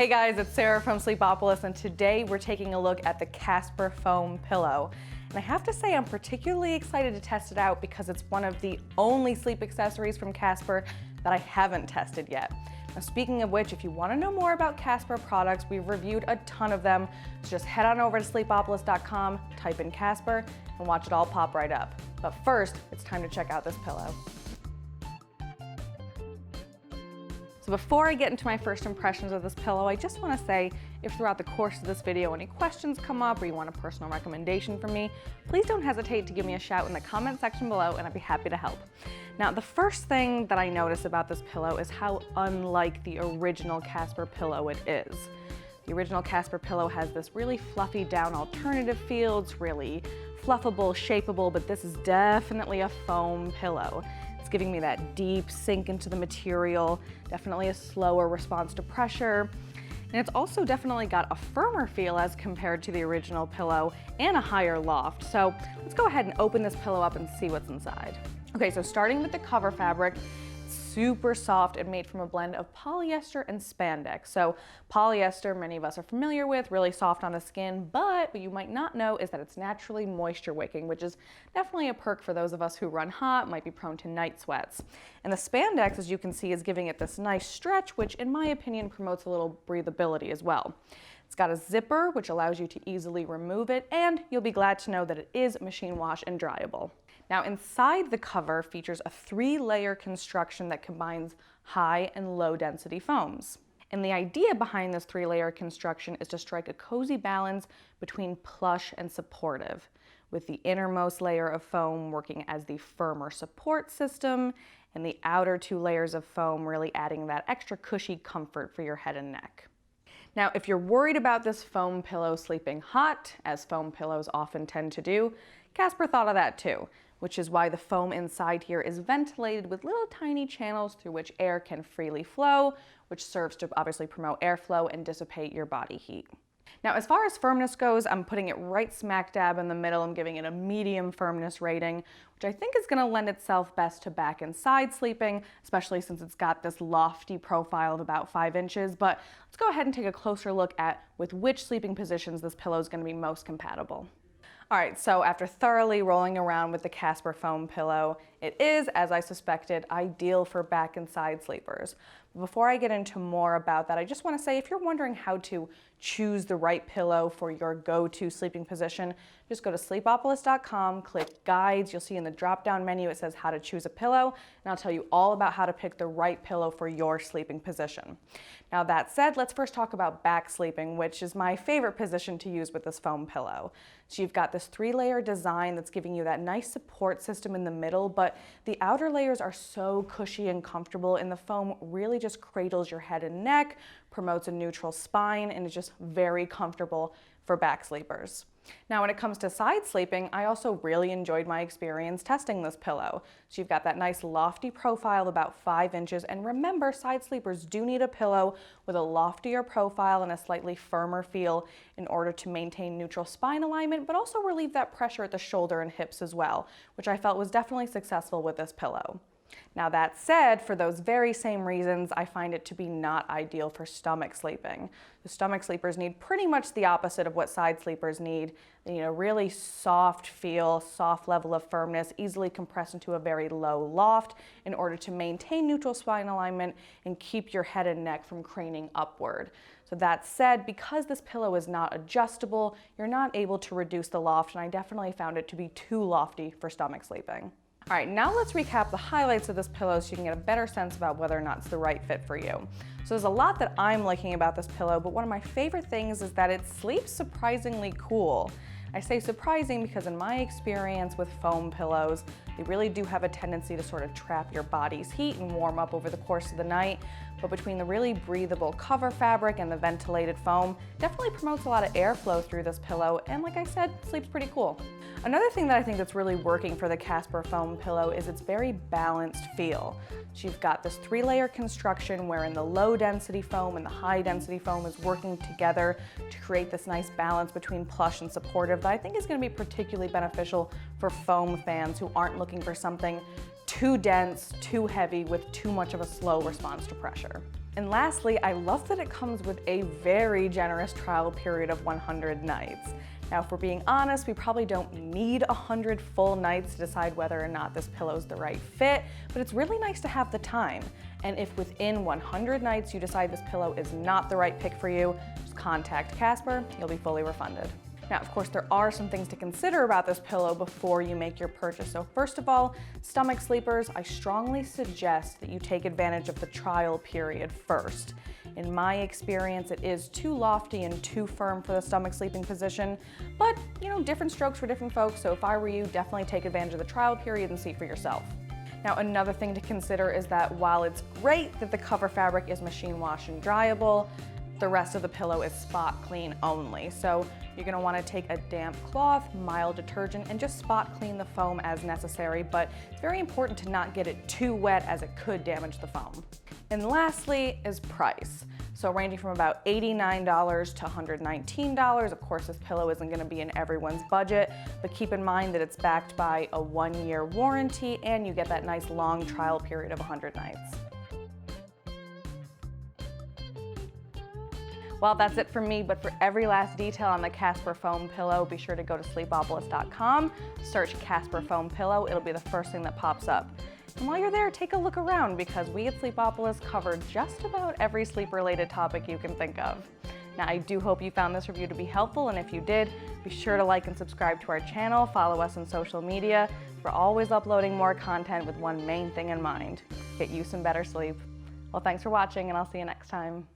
Hey guys, it's Sarah from Sleepopolis, and today we're taking a look at the Casper Foam Pillow. And I have to say I'm particularly excited to test it out because it's one of the only sleep accessories from Casper that I haven't tested yet. Now, speaking of which, if you want to know more about Casper products, we've reviewed a ton of them. So just head on over to sleepopolis.com, type in Casper, and watch it all pop right up. But first, it's time to check out this pillow. So before I get into my first impressions of this pillow, I just want to say, if throughout the course of this video any questions come up or you want a personal recommendation from me, please don't hesitate to give me a shout in the comment section below and I'd be happy to help. Now, the first thing that I notice about this pillow is how unlike the original Casper pillow it is. The original Casper pillow has this really fluffy down alternative feel. It's really fluffable, shapeable, but this is definitely a foam pillow. Giving me that deep sink into the material, definitely a slower response to pressure. And it's also definitely got a firmer feel as compared to the original pillow and a higher loft. So let's go ahead and open this pillow up and see what's inside. Okay, so starting with the cover fabric, super soft and made from a blend of polyester and spandex. So polyester, many of us are familiar with, really soft on the skin, but what you might not know is that it's naturally moisture wicking, which is definitely a perk for those of us who run hot, might be prone to night sweats. And the spandex, as you can see, is giving it this nice stretch, which in my opinion promotes a little breathability as well. It's got a zipper, which allows you to easily remove it, and you'll be glad to know that it is machine wash and dryable. Now, inside the cover features a 3-layer construction that combines high and low density foams. And the idea behind this 3-layer construction is to strike a cozy balance between plush and supportive, with the innermost layer of foam working as the firmer support system, and the outer 2 layers of foam really adding that extra cushy comfort for your head and neck. Now, if you're worried about this foam pillow sleeping hot, as foam pillows often tend to do, Casper thought of that too, which is why the foam inside here is ventilated with little tiny channels through which air can freely flow, which serves to obviously promote airflow and dissipate your body heat. Now, as far as firmness goes, I'm putting it right smack dab in the middle. I'm giving it a medium firmness rating, which I think is going to lend itself best to back and side sleeping, especially since it's got this lofty profile of about 5 inches. But let's go ahead and take a closer look at with which sleeping positions this pillow is going to be most compatible. All right, so after thoroughly rolling around with the Casper Foam Pillow, it is, as I suspected, ideal for back and side sleepers. Before I get into more about that, I just want to say if you're wondering how to choose the right pillow for your go-to sleeping position, just go to sleepopolis.com, click guides. You'll see in the drop-down menu it says how to choose a pillow, and I'll tell you all about how to pick the right pillow for your sleeping position. Now, that said, let's first talk about back sleeping, which is my favorite position to use with this foam pillow. So you've got this 3-layer design that's giving you that nice support system in the middle, but the outer layers are so cushy and comfortable, and the foam really just cradles your head and neck, promotes a neutral spine, and is just very comfortable for back sleepers. Now, when it comes to side sleeping, I also really enjoyed my experience testing this pillow. So you've got that nice lofty profile about 5 inches, and remember, side sleepers do need a pillow with a loftier profile and a slightly firmer feel in order to maintain neutral spine alignment, but also relieve that pressure at the shoulder and hips as well, which I felt was definitely successful with this pillow. Now, that said, for those very same reasons, I find it to be not ideal for stomach sleeping. The stomach sleepers need pretty much the opposite of what side sleepers need. They need a really soft feel, soft level of firmness, easily compressed into a very low loft in order to maintain neutral spine alignment and keep your head and neck from craning upward. So that said, because this pillow is not adjustable, you're not able to reduce the loft, and I definitely found it to be too lofty for stomach sleeping. All right, now let's recap the highlights of this pillow so you can get a better sense about whether or not it's the right fit for you. So there's a lot that I'm liking about this pillow, but one of my favorite things is that it sleeps surprisingly cool. I say surprising because in my experience with foam pillows, they really do have a tendency to sort of trap your body's heat and warm up over the course of the night. But between the really breathable cover fabric and the ventilated foam, definitely promotes a lot of airflow through this pillow, and like I said, sleeps pretty cool. Another thing that I think that's really working for the Casper Foam Pillow is its very balanced feel. So you've got this 3-layer construction wherein the low density foam and the high density foam is working together to create this nice balance between plush and supportive that I think is going to be particularly beneficial for foam fans who aren't looking for something too dense, too heavy, with too much of a slow response to pressure. And lastly, I love that it comes with a very generous trial period of 100 nights. Now, if we're being honest, we probably don't need 100 full nights to decide whether or not this pillow is the right fit, but it's really nice to have the time. And if within 100 nights you decide this pillow is not the right pick for you, just contact Casper, you'll be fully refunded. Now, of course, there are some things to consider about this pillow before you make your purchase. So first of all, stomach sleepers, I strongly suggest that you take advantage of the trial period first. In my experience, it is too lofty and too firm for the stomach sleeping position, but different strokes for different folks. So if I were you, definitely take advantage of the trial period and see for yourself. Now, another thing to consider is that while it's great that the cover fabric is machine wash and dryable, the rest of the pillow is spot clean only. So you're gonna wanna take a damp cloth, mild detergent, and just spot clean the foam as necessary, but it's very important to not get it too wet as it could damage the foam. And lastly is price. So ranging from about $89 to $119. Of course, this pillow isn't gonna be in everyone's budget, but keep in mind that it's backed by a 1-year warranty and you get that nice long trial period of 100 nights. Well, that's it for me, but for every last detail on the Casper Foam Pillow, be sure to go to Sleepopolis.com, search Casper Foam Pillow, it'll be the first thing that pops up. And while you're there, take a look around because we at Sleepopolis cover just about every sleep-related topic you can think of. Now, I do hope you found this review to be helpful, and if you did, be sure to like and subscribe to our channel, follow us on social media. We're always uploading more content with one main thing in mind: get you some better sleep. Well, thanks for watching, and I'll see you next time.